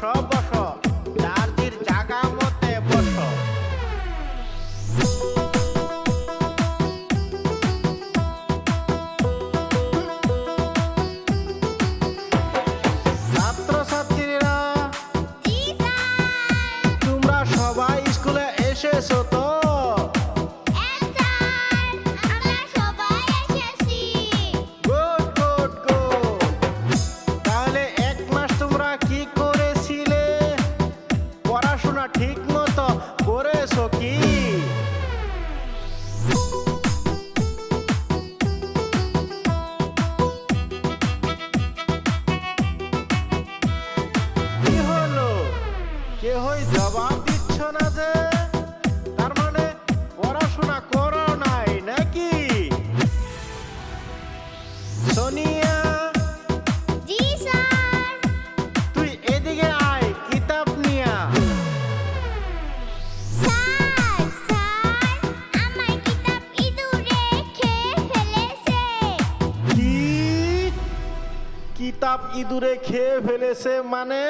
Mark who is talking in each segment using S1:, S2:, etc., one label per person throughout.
S1: বসো বসো, চার্জির জায়গা মতে বসো। ছাত্রছাত্রীরা তোমরা সবাই স্কুলে এসেছো তো? Good good good. তাহলে এক মাস তোমরা কি করেছিলে? পড়াশোনা ঠিক মতো করেছো কি? কি হলো, কেহই জবাব দিচ্ছ না যে? তার মানে পড়াশোনা করো নাই নাকি? সোনিয়া, তুই এদিকে আয়, কিতাব নিয়া। কি? কিতাব ইঁদুরে খেয়ে ফেলেছে মানে?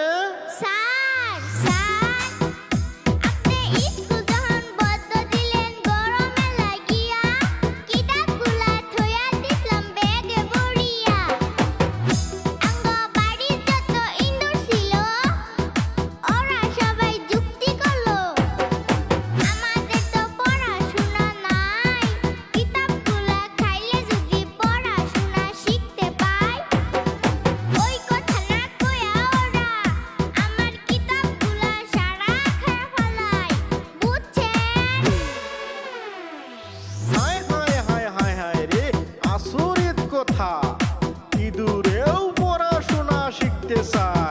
S1: হায় হায় হায় হায় হায় রে, আচরিত কথা, ইঁদুরেও পড়াশোনা শিখতে চায়।